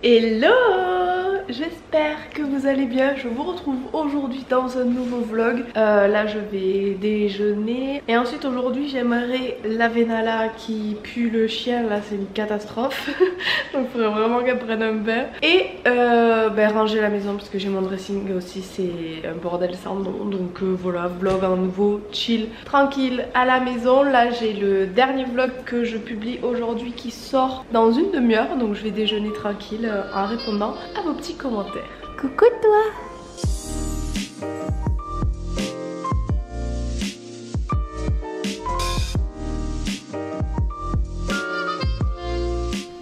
Hello! J'espère que vous allez bien. Je vous retrouve aujourd'hui dans un nouveau vlog. Là je vais déjeuner. Et ensuite aujourd'hui j'aimerais laver Nala qui pue le chien. Là c'est une catastrophe. Donc il faudrait vraiment qu'elle prenne un bain. Et ranger la maison parce que j'ai mon dressing aussi. C'est un bordel sans nom. Donc voilà, vlog en nouveau, chill, tranquille à la maison. Là j'ai le dernier vlog que je publie aujourd'hui qui sort dans une demi-heure. Donc je vais déjeuner tranquille en répondant à vos petits commentaires. Coucou toi!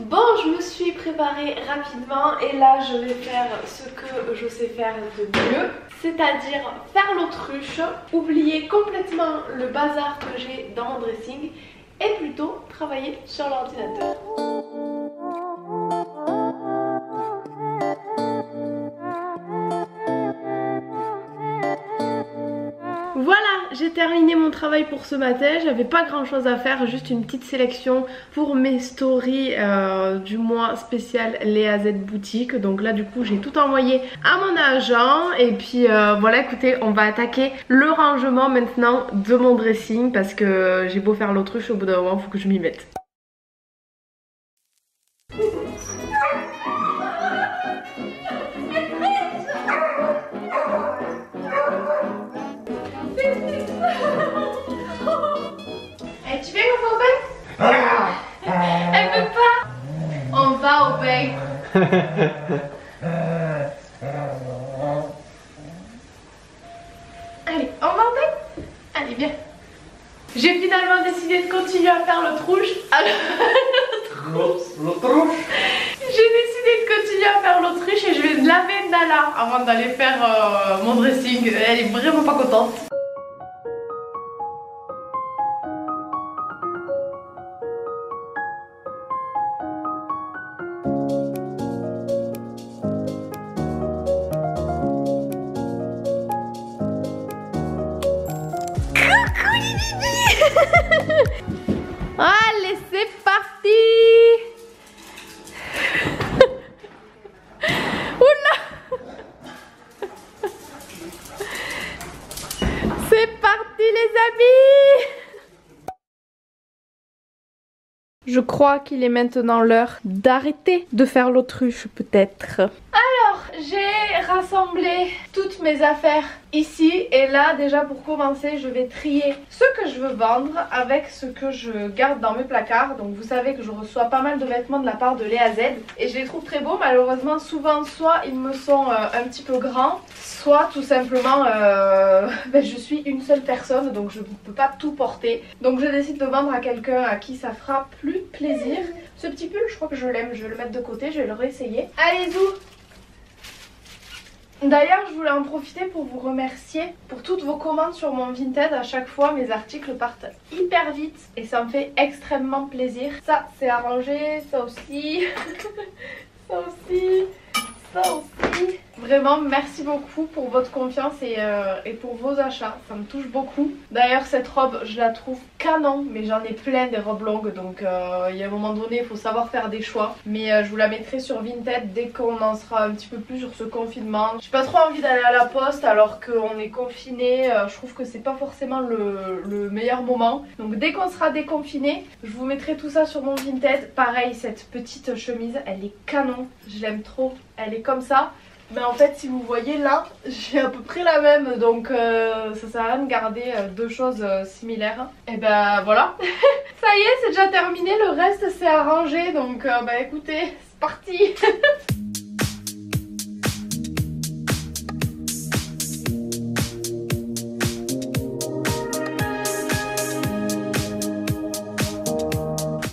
Bon, je me suis préparée rapidement et là je vais faire ce que je sais faire de mieux, c'est-à-dire faire l'autruche, oublier complètement le bazar que j'ai dans mon dressing et plutôt travailler sur l'ordinateur. Voilà, j'ai terminé mon travail pour ce matin. J'avais pas grand chose à faire, juste une petite sélection pour mes stories du mois spécial Léa Z boutique. Donc là du coup j'ai tout envoyé à mon agent. Et puis voilà, écoutez, on va attaquer le rangement maintenant de mon dressing. Parce que j'ai beau faire l'autruche, au bout d'un moment faut que je m'y mette. Tu viens qu'on va au bain? Elle veut pas. On va au bain. Allez, on va au bain? Allez, viens. J'ai finalement décidé de continuer à faire l'autruche. L'autruche. J'ai décidé de continuer à faire l'autruche et je vais laver Nala avant d'aller faire mon dressing. Elle est vraiment pas contente. Allez, c'est parti. Oula. C'est parti les amis. Je crois qu'il est maintenant l'heure d'arrêter de faire l'autruche peut-être. Alors, j'ai rassemblé toutes mes affaires ici et là déjà pour commencer je vais trier ce que je veux vendre avec ce que je garde dans mes placards. Donc vous savez que je reçois pas mal de vêtements de la part de Léa Z et je les trouve très beaux. Malheureusement souvent soit ils me sont un petit peu grands, soit tout simplement je suis une seule personne donc je ne peux pas tout porter. Donc je décide de vendre à quelqu'un à qui ça fera plus plaisir. Ce petit pull je crois que je l'aime, je vais le mettre de côté, je vais le réessayer. Allez zou. D'ailleurs je voulais en profiter pour vous remercier pour toutes vos commandes sur mon Vinted. À chaque fois mes articles partent hyper vite et ça me fait extrêmement plaisir. Ça c'est arrangé, ça aussi, ça aussi, ça aussi. Vraiment merci beaucoup pour votre confiance et pour vos achats, ça me touche beaucoup. D'ailleurs cette robe je la trouve canon, mais j'en ai plein des robes longues donc il y a un moment donné il faut savoir faire des choix. Mais je vous la mettrai sur Vinted dès qu'on en sera un petit peu plus sur ce confinement. J'ai pas trop envie d'aller à la poste alors qu'on est confiné, je trouve que c'est pas forcément le meilleur moment. Donc dès qu'on sera déconfiné, je vous mettrai tout ça sur mon Vinted. Pareil, cette petite chemise elle est canon, je l'aime trop, elle est comme ça. Mais en fait si vous voyez là j'ai à peu près la même donc ça sert à rien de garder deux choses similaires. Et ben voilà. Ça y est c'est déjà terminé, le reste c'est arrangé donc écoutez c'est parti.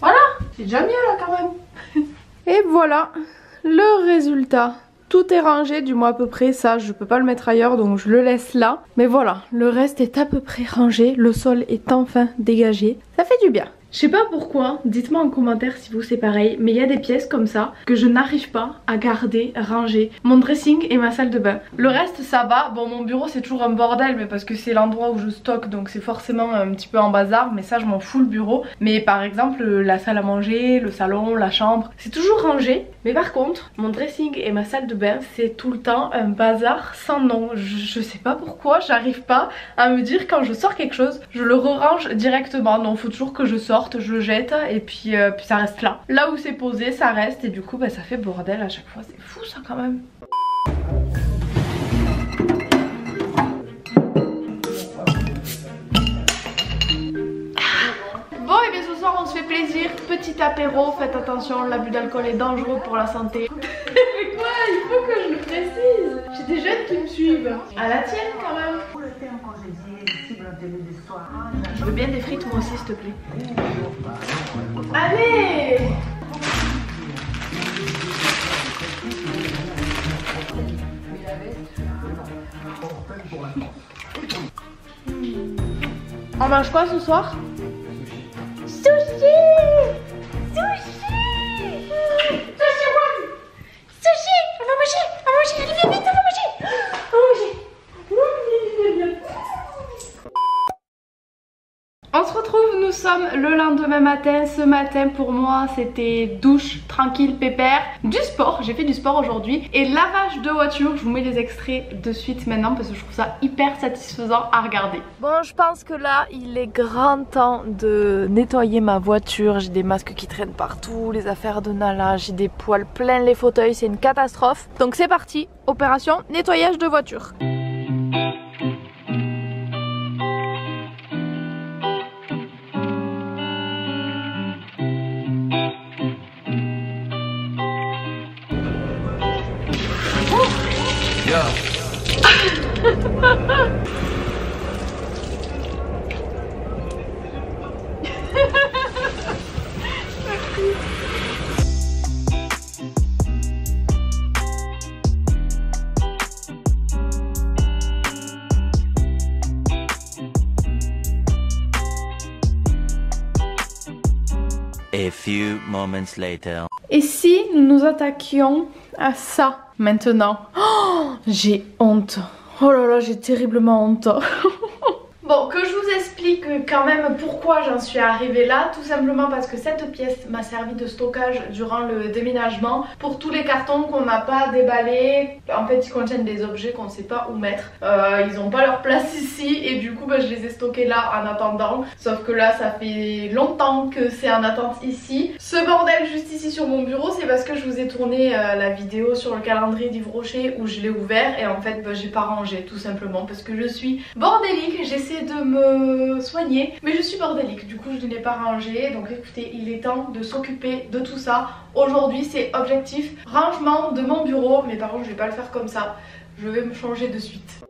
Voilà, c'est déjà mieux là quand même. Et voilà le résultat. Tout est rangé, du moins à peu près, ça je peux pas le mettre ailleurs donc je le laisse là. Mais voilà, le reste est à peu près rangé, le sol est enfin dégagé, ça fait du bien. Je sais pas pourquoi, dites-moi en commentaire si vous c'est pareil, mais il y a des pièces comme ça que je n'arrive pas à garder, ranger. Mon dressing et ma salle de bain. Le reste ça va, bon mon bureau c'est toujours un bordel mais parce que c'est l'endroit où je stocke donc c'est forcément un petit peu en bazar, mais ça je m'en fous le bureau. Mais par exemple la salle à manger, le salon, la chambre, c'est toujours rangé. Mais par contre mon dressing et ma salle de bain c'est tout le temps un bazar sans nom. Je sais pas pourquoi, j'arrive pas à me dire quand je sors quelque chose, je le re-range directement. Non, faut toujours que je sorte, je le jette et puis ça reste là. Là où c'est posé, ça reste et du coup bah, ça fait bordel à chaque fois. C'est fou ça quand même. Bon et bien ce soir on se fait plaisir, petit apéro, faites attention, l'abus d'alcool est dangereux pour la santé. Mais quoi, il faut que je le précise. J'ai des jeunes qui me suivent. À la tienne quand même. Je veux bien des frites moi aussi s'il te plaît. Allez! On mange quoi ce soir? Sushi! Sushi! Sushi one! Sushi! On va manger! On va manger! Allez, viens vite, on va manger! On va manger! On se retrouve, nous sommes le lendemain matin. Ce matin pour moi c'était douche, tranquille, pépère, du sport, j'ai fait du sport aujourd'hui et lavage de voiture. Je vous mets des extraits de suite maintenant parce que je trouve ça hyper satisfaisant à regarder. Bon, je pense que là il est grand temps de nettoyer ma voiture. J'ai des masques qui traînent partout, les affaires de Nala, j'ai des poils pleins les fauteuils, c'est une catastrophe. Donc c'est parti, opération nettoyage de voiture. A few moments later. Et si nous nous attaquions à ça maintenant? Oh, j'ai honte. Oh là là, j'ai terriblement honte. Bon, que je vous explique quand même pourquoi j'en suis arrivée là. Tout simplement parce que cette pièce m'a servi de stockage durant le déménagement pour tous les cartons qu'on n'a pas déballés. En fait, ils contiennent des objets qu'on ne sait pas où mettre. Ils n'ont pas leur place ici et du coup bah, je les ai stockés là en attendant. Sauf que là ça fait longtemps que c'est en attente ici. Ce bordel juste ici sur mon bureau, c'est parce que je vous ai tourné la vidéo sur le calendrier d'Yves Rocher où je l'ai ouvert et en fait bah, j'ai pas rangé tout simplement parce que je suis bordélique. J'essaie de me soigner mais je suis bordélique, du coup je ne l'ai pas rangé. Donc écoutez, il est temps de s'occuper de tout ça. Aujourd'hui c'est objectif rangement de mon bureau, mais par contre je vais pas le faire comme ça, je vais me changer de suite.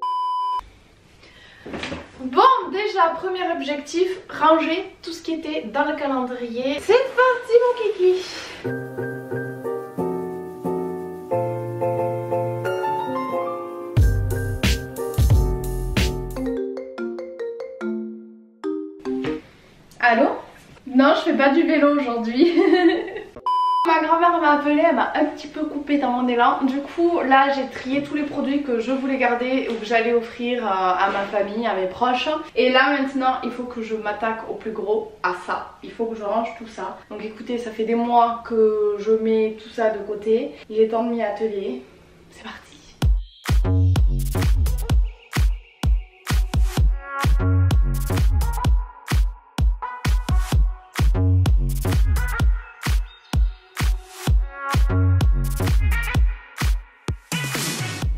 Bon, déjà premier objectif, ranger tout ce qui était dans le calendrier. C'est parti mon kiki. Allô? Non, je fais pas du vélo aujourd'hui. Ma grand-mère m'a appelé, elle m'a un petit peu coupé dans mon élan. Du coup, là, j'ai trié tous les produits que je voulais garder ou que j'allais offrir à ma famille, à mes proches. Et là, maintenant, il faut que je m'attaque au plus gros, à ça. Il faut que je range tout ça. Donc écoutez, ça fait des mois que je mets tout ça de côté. Il est temps de m'y atteler. C'est parti.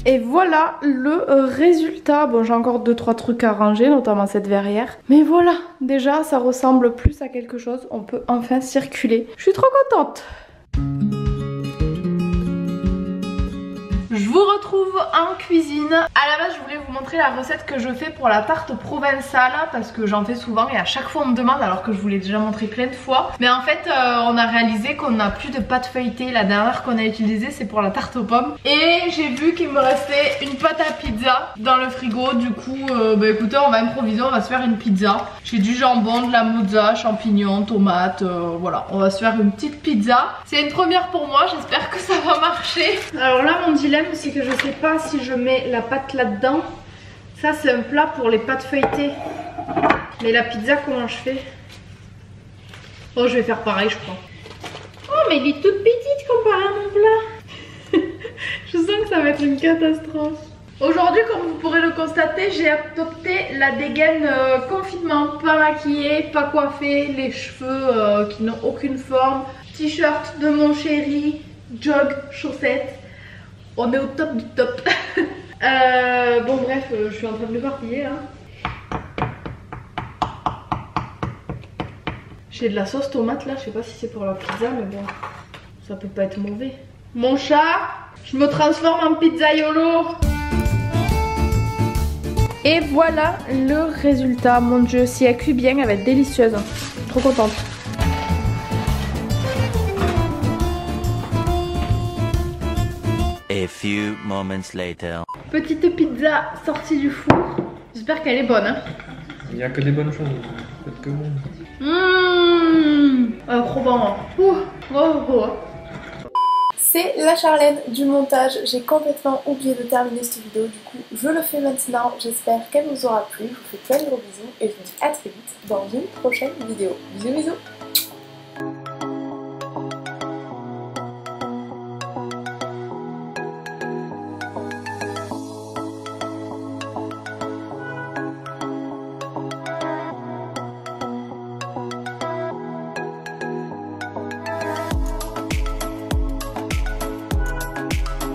Et voilà le résultat. Bon, j'ai encore 2-3 trucs à ranger, notamment cette verrière. Mais voilà, déjà ça ressemble plus à quelque chose. On peut enfin circuler. Je suis trop contente. Je vous retrouve en cuisine. À la base je voulais vous montrer la recette que je fais pour la tarte provençale parce que j'en fais souvent et à chaque fois on me demande alors que je vous l'ai déjà montré plein de fois. Mais en fait on a réalisé qu'on n'a plus de pâte feuilletée. La dernière qu'on a utilisée c'est pour la tarte aux pommes. Et j'ai vu qu'il me restait une pâte à pizza dans le frigo. Du coup bah écoutez, on va improviser, on va se faire une pizza. J'ai du jambon, de la mozza, champignons, tomates, voilà. On va se faire une petite pizza. C'est une première pour moi, j'espère que ça va marcher. Alors là mon dilemme c'est que je sais pas si je mets la pâte là-dedans. Ça c'est un plat pour les pâtes feuilletées. Mais la pizza comment je fais? Oh je vais faire pareil je crois. Oh mais il est toute petite comparé à mon plat. Je sens que ça va être une catastrophe. Aujourd'hui comme vous pourrez le constater j'ai adopté la dégaine confinement. Pas maquillée, pas coiffée, les cheveux qui n'ont aucune forme. T-shirt de mon chéri, jog, chaussettes. On est au top du top. Bon bref, je suis en train de m'éparpiller hein. J'ai de la sauce tomate là, je sais pas si c'est pour la pizza mais bon, ça peut pas être mauvais. Mon chat, je me transforme en pizzaiolo. Et voilà le résultat, mon dieu, si elle cuit bien elle va être délicieuse. Trop contente. A few moments later. Petite pizza sortie du four. J'espère qu'elle est bonne hein. Il n'y a que des bonnes choses, peut-être que bon. Trop bon hein. C'est la Charlène du montage. J'ai complètement oublié de terminer cette vidéo. Du coup je le fais maintenant. J'espère qu'elle vous aura plu. Je vous fais plein de gros bisous. Et je vous dis à très vite dans une prochaine vidéo. Bisous bisous.